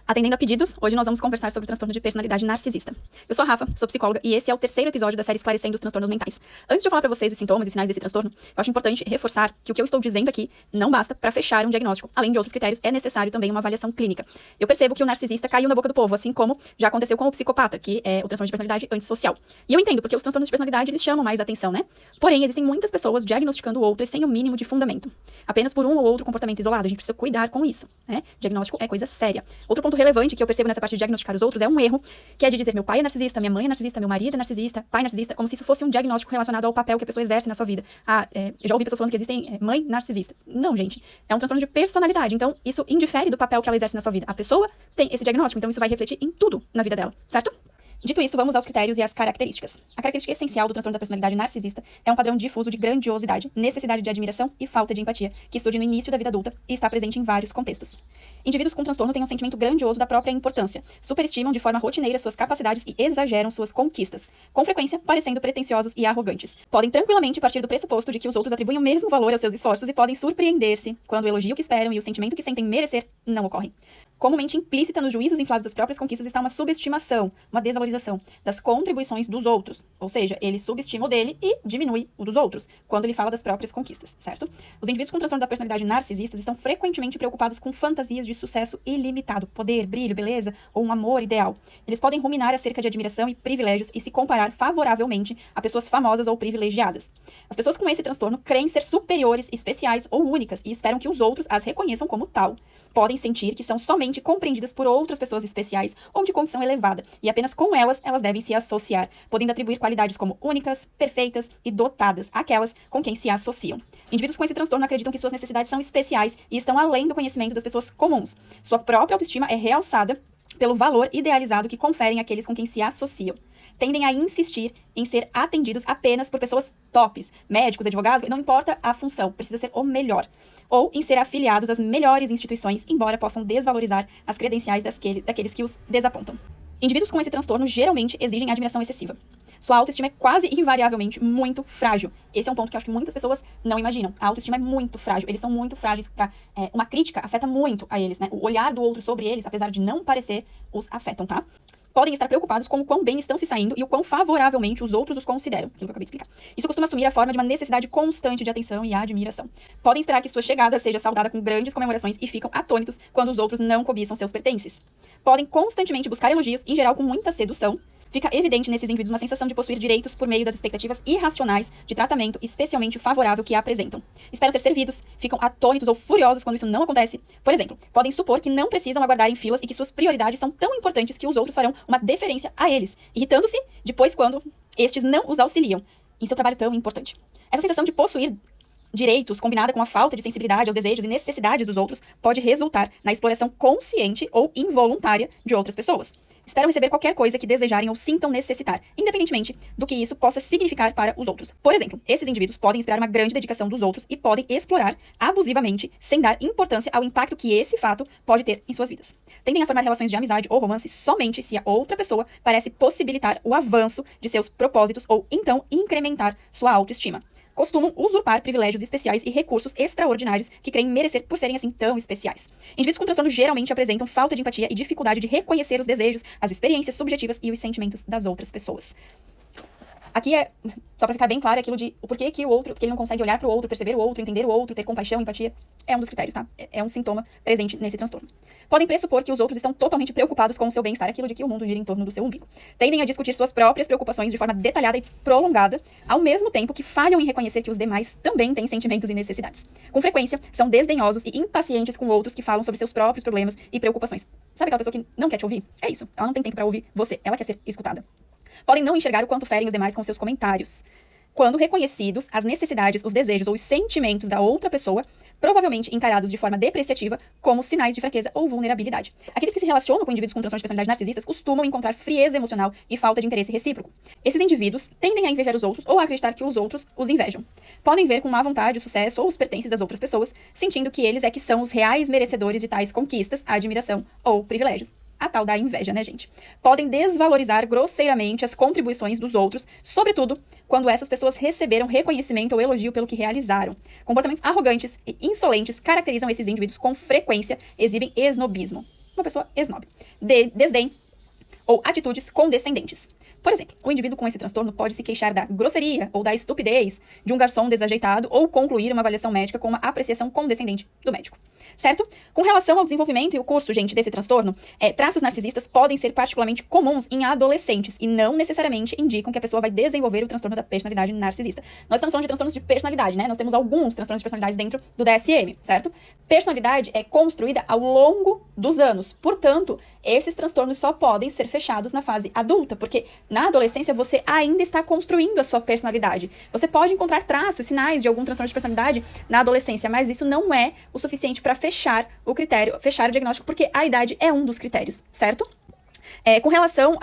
Atendendo a pedidos, hoje nós vamos conversar sobre o transtorno de personalidade narcisista. Eu sou a Rafa, sou psicóloga e esse é o terceiro episódio da série Esclarecendo os Transtornos Mentais. Antes de eu falar pra vocês os sintomas e sinais desse transtorno, eu acho importante reforçar que o que eu estou dizendo aqui não basta pra fechar um diagnóstico. Além de outros critérios, é necessário também uma avaliação clínica. Eu percebo que o narcisista caiu na boca do povo, assim como já aconteceu com o psicopata, que é o transtorno de personalidade antissocial. E eu entendo, porque os transtornos de personalidade, eles chamam mais atenção, né? Porém, existem muitas pessoas diagnosticando outras sem o mínimo de fundamento. Apenas por um ou outro comportamento isolado. A gente precisa cuidar com isso, né? Diagnóstico é coisa séria. Outro ponto relevante que eu percebo nessa parte de diagnosticar os outros é um erro, que é de dizer meu pai é narcisista, minha mãe é narcisista, meu marido é narcisista, pai é narcisista, como se isso fosse um diagnóstico relacionado ao papel que a pessoa exerce na sua vida. Eu já ouvi pessoas falando que existem mãe narcisista. Não, gente. É um transtorno de personalidade. Então, isso indifere do papel que ela exerce na sua vida. A pessoa tem esse diagnóstico, então isso vai refletir em tudo na vida dela, certo? Dito isso, vamos aos critérios e às características. A característica essencial do transtorno da personalidade narcisista é um padrão difuso de grandiosidade, necessidade de admiração e falta de empatia, que surge no início da vida adulta e está presente em vários contextos. Indivíduos com transtorno têm um sentimento grandioso da própria importância, superestimam de forma rotineira suas capacidades e exageram suas conquistas, com frequência parecendo pretensiosos e arrogantes. Podem tranquilamente partir do pressuposto de que os outros atribuem o mesmo valor aos seus esforços e podem surpreender-se quando o elogio que esperam e o sentimento que sentem merecer não ocorrem. Comumente implícita nos juízos inflados das próprias conquistas está uma subestimação, uma desvalorização das contribuições dos outros. Ou seja, ele subestima o dele e diminui o dos outros, quando ele fala das próprias conquistas, certo? Os indivíduos com transtorno da personalidade narcisista estão frequentemente preocupados com fantasias de sucesso ilimitado, poder, brilho, beleza ou um amor ideal. Eles podem ruminar acerca de admiração e privilégios e se comparar favoravelmente a pessoas famosas ou privilegiadas. As pessoas com esse transtorno creem ser superiores, especiais ou únicas e esperam que os outros as reconheçam como tal. Podem sentir que são somente compreendidas por outras pessoas especiais ou de condição elevada, e apenas com elas devem se associar, podendo atribuir qualidades como únicas, perfeitas e dotadas àquelas com quem se associam. Indivíduos com esse transtorno acreditam que suas necessidades são especiais e estão além do conhecimento das pessoas comuns. Sua própria autoestima é realçada pelo valor idealizado que conferem àqueles com quem se associam. Tendem a insistir em ser atendidos apenas por pessoas tops, médicos, advogados, não importa a função, precisa ser o melhor. Ou em ser afiliados às melhores instituições, embora possam desvalorizar as credenciais daqueles que os desapontam. Indivíduos com esse transtorno geralmente exigem admiração excessiva. Sua autoestima é quase invariavelmente muito frágil. Esse é um ponto que eu acho que muitas pessoas não imaginam. A autoestima é muito frágil. Eles são muito frágeis. Uma crítica afeta muito a eles, né? O olhar do outro sobre eles, apesar de não parecer, os afetam, tá? Podem estar preocupados com o quão bem estão se saindo e o quão favoravelmente os outros os consideram, aquilo que eu acabei de explicar. Isso costuma assumir a forma de uma necessidade constante de atenção e admiração. Podem esperar que sua chegada seja saudada com grandes comemorações e ficam atônitos quando os outros não cobiçam seus pertences. Podem constantemente buscar elogios, em geral com muita sedução. Fica evidente nesses indivíduos uma sensação de possuir direitos por meio das expectativas irracionais de tratamento especialmente favorável que apresentam. Esperam ser servidos, ficam atônitos ou furiosos quando isso não acontece. Por exemplo, podem supor que não precisam aguardar em filas e que suas prioridades são tão importantes que os outros farão uma deferência a eles, irritando-se depois quando estes não os auxiliam em seu trabalho tão importante. Essa sensação de possuir direitos, combinada com a falta de sensibilidade aos desejos e necessidades dos outros, pode resultar na exploração consciente ou involuntária de outras pessoas. Esperam receber qualquer coisa que desejarem ou sintam necessitar, independentemente do que isso possa significar para os outros. Por exemplo, esses indivíduos podem esperar uma grande dedicação dos outros e podem explorar abusivamente, sem dar importância ao impacto que esse fato pode ter em suas vidas. Tendem a formar relações de amizade ou romance somente se a outra pessoa parece possibilitar o avanço de seus propósitos ou então incrementar sua autoestima. Costumam usurpar privilégios especiais e recursos extraordinários que creem merecer por serem assim tão especiais. Indivíduos com transtorno geralmente apresentam falta de empatia e dificuldade de reconhecer os desejos, as experiências subjetivas e os sentimentos das outras pessoas. Aqui é, só pra ficar bem claro, aquilo de o porquê que ele não consegue olhar pro outro, perceber o outro, entender o outro, ter compaixão, empatia, é um dos critérios, tá? É um sintoma presente nesse transtorno. Podem pressupor que os outros estão totalmente preocupados com o seu bem-estar, aquilo de que o mundo gira em torno do seu umbigo. Tendem a discutir suas próprias preocupações de forma detalhada e prolongada, ao mesmo tempo que falham em reconhecer que os demais também têm sentimentos e necessidades. Com frequência, são desdenhosos e impacientes com outros que falam sobre seus próprios problemas e preocupações. Sabe aquela pessoa que não quer te ouvir? É isso, ela não tem tempo pra ouvir você, ela quer ser escutada. Podem não enxergar o quanto ferem os demais com seus comentários. Quando reconhecidos, as necessidades, os desejos ou os sentimentos da outra pessoa, provavelmente encarados de forma depreciativa como sinais de fraqueza ou vulnerabilidade. Aqueles que se relacionam com indivíduos com transtorno de personalidade narcisistas costumam encontrar frieza emocional e falta de interesse recíproco. Esses indivíduos tendem a invejar os outros ou a acreditar que os outros os invejam. Podem ver com má vontade o sucesso ou os pertences das outras pessoas, sentindo que eles é que são os reais merecedores de tais conquistas, admiração ou privilégios. A tal da inveja, né, gente? Podem desvalorizar grosseiramente as contribuições dos outros, sobretudo quando essas pessoas receberam reconhecimento ou elogio pelo que realizaram. Comportamentos arrogantes e insolentes caracterizam esses indivíduos com frequência, exibem esnobismo. uma pessoa esnobe. Desdém ou atitudes condescendentes. Por exemplo, o indivíduo com esse transtorno pode se queixar da grosseria ou da estupidez de um garçom desajeitado ou concluir uma avaliação médica com uma apreciação condescendente do médico. Certo? Com relação ao desenvolvimento e o curso, gente, desse transtorno, traços narcisistas podem ser particularmente comuns em adolescentes e não necessariamente indicam que a pessoa vai desenvolver o transtorno da personalidade narcisista. Nós estamos falando de transtornos de personalidade, né? Nós temos alguns transtornos de personalidade dentro do DSM, certo? Personalidade é construída ao longo dos anos. Portanto, esses transtornos só podem ser fechados na fase adulta, porque na adolescência você ainda está construindo a sua personalidade. Você pode encontrar traços, sinais de algum transtorno de personalidade na adolescência, mas isso não é o suficiente para fechar o critério, fechar o diagnóstico, porque a idade é um dos critérios, certo? Com relação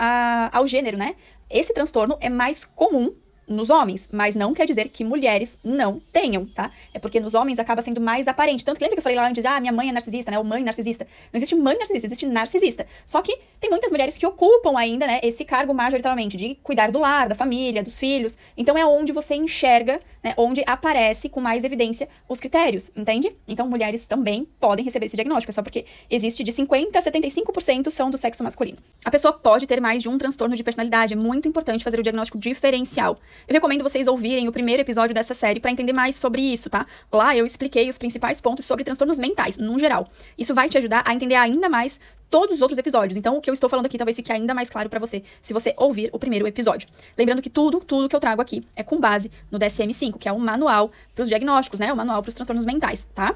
ao gênero, né? Esse transtorno é mais comum nos homens, mas não quer dizer que mulheres não tenham, tá? É porque nos homens acaba sendo mais aparente. Tanto que lembra que eu falei lá antes, minha mãe é narcisista, né? Ou mãe narcisista. Não existe mãe narcisista, existe narcisista. Só que tem muitas mulheres que ocupam ainda, né, esse cargo majoritariamente de cuidar do lar, da família, dos filhos. Então é onde você enxerga, né, onde aparece com mais evidência os critérios, entende? Então mulheres também podem receber esse diagnóstico, só porque existe de 50% a 75% são do sexo masculino. A pessoa pode ter mais de um transtorno de personalidade, é muito importante fazer o diagnóstico diferencial. Eu recomendo vocês ouvirem o primeiro episódio dessa série para entender mais sobre isso, tá? Lá eu expliquei os principais pontos sobre transtornos mentais, no geral. Isso vai te ajudar a entender ainda mais todos os outros episódios. Então, o que eu estou falando aqui talvez fique ainda mais claro para você, se você ouvir o primeiro episódio. Lembrando que tudo que eu trago aqui é com base no DSM-5, que é um manual para os diagnósticos, né? Um manual para os transtornos mentais, tá?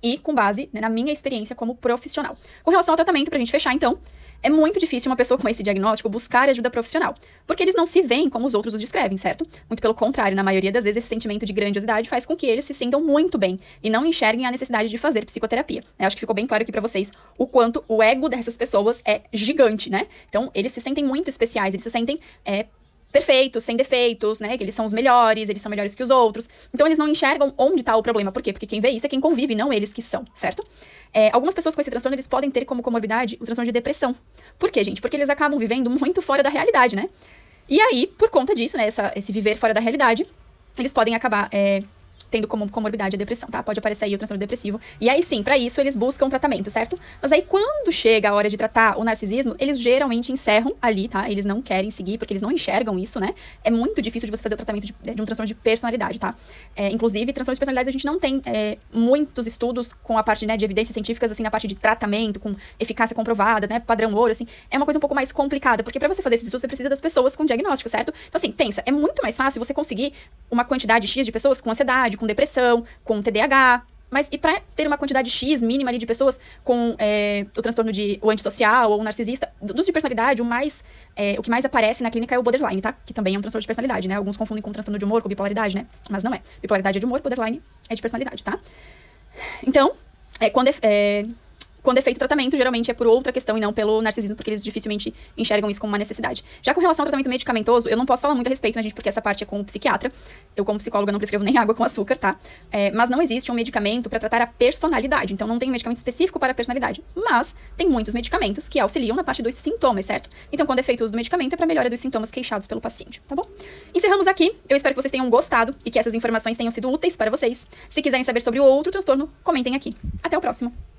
E com base, né, na minha experiência como profissional. Com relação ao tratamento, pra gente fechar, então, é muito difícil uma pessoa com esse diagnóstico buscar ajuda profissional, porque eles não se veem como os outros os descrevem, certo? Muito pelo contrário, na maioria das vezes esse sentimento de grandiosidade faz com que eles se sintam muito bem e não enxerguem a necessidade de fazer psicoterapia. Acho que ficou bem claro aqui pra vocês o quanto o ego dessas pessoas é gigante, né? Então, eles se sentem muito especiais, eles se sentem perfeitos, sem defeitos, né? Que eles são os melhores, eles são melhores que os outros. Então, eles não enxergam onde tá o problema. Por quê? Porque quem vê isso é quem convive, não eles que são, certo? Algumas pessoas com esse transtorno, eles podem ter como comorbidade o transtorno de depressão. Por quê, gente? Porque eles acabam vivendo muito fora da realidade, né? E aí, por conta disso, né? Esse viver fora da realidade, eles podem acabar tendo como comorbidade a depressão, tá? Pode aparecer aí o transtorno depressivo. E aí sim, pra isso eles buscam tratamento, certo? Mas aí quando chega a hora de tratar o narcisismo, eles geralmente encerram ali, tá? Eles não querem seguir porque eles não enxergam isso, né? É muito difícil de você fazer o tratamento de um transtorno de personalidade, tá? Inclusive, transtorno de personalidade a gente não tem muitos estudos com a parte, né, de evidências científicas, assim, na parte de tratamento, com eficácia comprovada, né? Padrão ouro, assim. É uma coisa um pouco mais complicada, porque pra você fazer esses estudos, você precisa das pessoas com diagnóstico, certo? Então, assim, pensa, é muito mais fácil você conseguir uma quantidade X de pessoas com ansiedade, com depressão, com TDAH, mas e para ter uma quantidade X mínima ali de pessoas com o transtorno de o antissocial ou o narcisista, dos de personalidade, o que mais aparece na clínica é o borderline, tá? Que também é um transtorno de personalidade, né? Alguns confundem com transtorno de humor, com bipolaridade, né? Mas não é. Bipolaridade é de humor, borderline é de personalidade, tá? Então, quando é feito o tratamento, geralmente é por outra questão e não pelo narcisismo, porque eles dificilmente enxergam isso como uma necessidade. Já com relação ao tratamento medicamentoso, eu não posso falar muito a respeito, né, gente, porque essa parte é com o psiquiatra. Eu, como psicóloga, não prescrevo nem água com açúcar, tá? Mas não existe um medicamento para tratar a personalidade. Então, não tem um medicamento específico para a personalidade. Mas tem muitos medicamentos que auxiliam na parte dos sintomas, certo? Então, quando é feito o uso do medicamento, é para melhora dos sintomas queixados pelo paciente, tá bom? Encerramos aqui. Eu espero que vocês tenham gostado e que essas informações tenham sido úteis para vocês. Se quiserem saber sobre o outro transtorno, comentem aqui. Até o próximo!